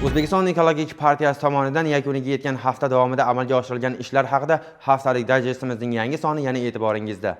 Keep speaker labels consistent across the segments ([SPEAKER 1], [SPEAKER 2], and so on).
[SPEAKER 1] O'zbekiston Ekologik partiyasi tomonidan yakuniga yetgan hafta davomida amalga oshirilgan ishlar haqida haftalik dayjestimizning yangi soni yana e'tiboringizda.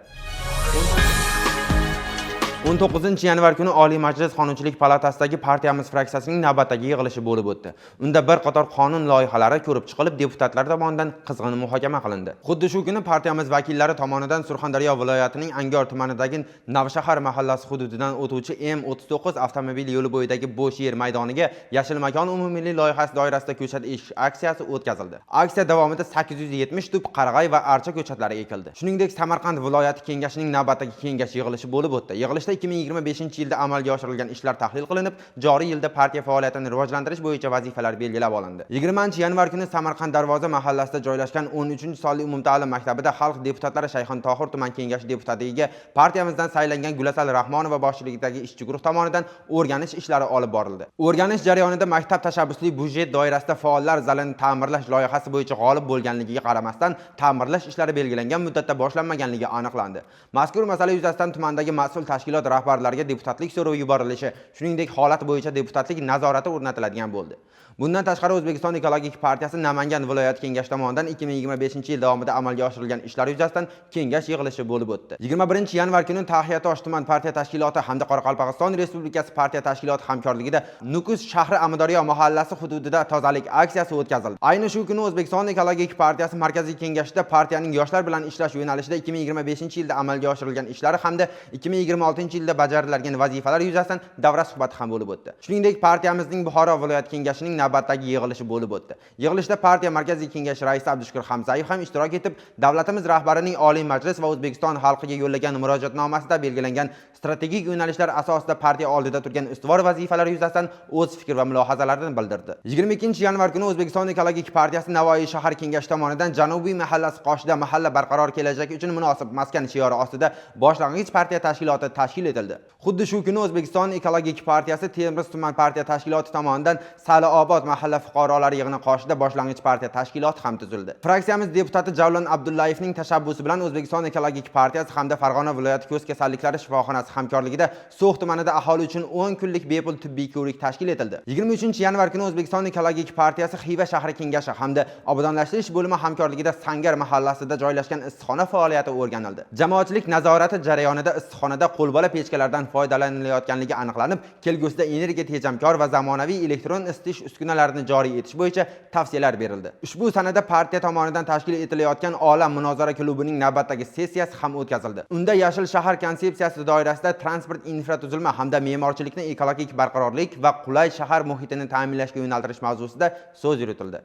[SPEAKER 1] 19 yanvar kuni Oliy Majlis Qonunchilik palatasidagi partiyamiz fraksiyasining navbatdagi yig'ilishi bo'lib o'tdi. Unda bir qator qonun loyihalari ko'rib chiqilib, deputatlar tomonidan qizg'in muhokama qilindi. Xuddi shu kuni partiyamiz vakillari tomonidan Surxondaryo viloyatining Angor tumanidagi Navshahar mahallasi hududidan o'tuvchi M39 avtomobil yo'li bo'yidagi bo'sh yer maydoniga yashil makon umummilliy loyihasi doirasida ko'chat ekish aksiyasi o'tkazildi. Aksiya davomida 870 tup qarag'ay va archa ko'chatlari ekildi. Shuningdek, Samarqand viloyati kengashining navbatdagi kengash yig'ilishi bo'lib o'tdi. Yig'ilishda 2025-yilda amalga oshirilgan ishlar tahlil qilinib, joriy yilda partiya faoliyatini rivojlantirish bo'yicha vazifalar belgilab olindi. 20-yanvar kuni Samarqand Darvoza mahallasida joylashgan 13-sonli umumta'lim maktabida xalq deputatlari Shayxon Tohir tuman kengashi deputatligiga partiyamizdan saylangan Gulasal Rahmonova boshchiligidagi ishchi guruh tomonidan o'rganish ishlari olib borildi. O'rganish jarayonida maktab tashabbusli budjet doirasida faollar zalini ta'mirlash loyihasi bo'yicha g'olib bo'lganligiga qaramasdan, ta'mirlash ishlari belgilangan muddatda boshlanmaganligi aniqlandi. Mazkur masala yuzasidan tumandagi mas'ul tashkilot rahbarlariga deputatlik so'rovi yuborilishi, shuningdek holat bo'yicha deputatlik nazorati o'rnatiladigan bo'ldi. Bundan tashqari O'zbekiston Ekologik partiyasi Namangan viloyat kengashi tomonidan 2025-yil davomida amalga oshirilgan ishlar yuzasidan kengash yig'ilishi bo'lib o'tdi. 21-yanvar kuni Taxiyatosh tuman partiya tashkiloti hamda Qoraqalpog'iston Respublikasi partiya tashkiloti hamkorligida Nukus shahri Amudaryo mahallasi hududida tozalik aksiyasi o'tkazildi. Ayni shu kuni O'zbekiston Ekologik partiyasi markaziy kengashida partiyaning yoshlar bilan ishlash yo'nalishida 2025-yilda amalga oshirilgan ishlari hamda 2026-yilda bajariladigan vazifalar yuzasidan davra suhbati ham bo'lib o'tdi. Shuningdek, partiyamizning Buxoro viloyat kengashining navbatdagi yig'ilishi bo'lib o'tdi. Yig'ilishda partiya markaziy kengashi raisi Abdushukur Hamzayev ham ishtirok etib, davlatimiz rahbarining Oliy Majlis va O'zbekiston xalqiga yo'llagan murojaatnomasida belgilangan strategik yo'nalishlar asosida partiya oldida turgan ustuvor vazifalar yuzasidan o'z fikr va mulohazalarini bildirdi. 22-yanvar kuni O'zbekiston Ekologik partiyasi Navoiy shahar kengashi tomonidan Janubiy mahallasi qoshida mahalla barqaror kelajak uchun munosib maskan shiori ostida boshlang'ich partiya tashkiloti tashkil etildi. Xuddi shu kuni O'zbekiston Ekologik partiyasi Termiz tuman partiya tashkiloti tomonidan Saloobod mahalla fuqarolari yig'ini qoshida boshlang'ich partiya tashkiloti ham tuzildi. Fraksiyamiz deputati Javlon Abdullayevning tashabbusi bilan O'zbekiston Ekologik partiyasi hamda Farg'ona viloyati ko'z kasalliklari shifoxonasi hamkorligida So'x tumanida aholi uchun 10 kunlik bepul tibbiy ko'rik tashkil etildi. 23-yanvar kuni O'zbekiston Ekologik partiyasi Xiva shahri kengashi hamda obodonlashtirish bo'limi hamkorligida Sangar mahallasida joylashgan issiqxona faoliyati o'rganildi. Jamoatchilik nazorati jarayonida issiqxonada qo'lbola pechkalardan foydalanilayotganligi aniqlanib, kelgusida energiya tejamkor va zamonaviy elektron isitish uskunalarini joriy etish bo'yicha tavsiyalar berildi. Ushbu sanada partiya tomonidan tashkil etilayotgan olam munozara klubining navbatdagi sessiyasi ham o'tkazildi. Unda yashil shahar konsepsiyasi doirasida transport infratuzilma hamda me'morchilikni ekologik barqarorlik va qulay shahar muhitini ta'minlashga yo'naltirish mavzusida so'z yuritildi.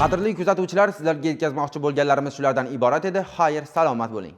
[SPEAKER 1] Qadrli kuzatuvchilar, sizlarga yetkazmoqchi bo'lganlarimiz shulardan iborat edi. Xayr, salomat bo'ling.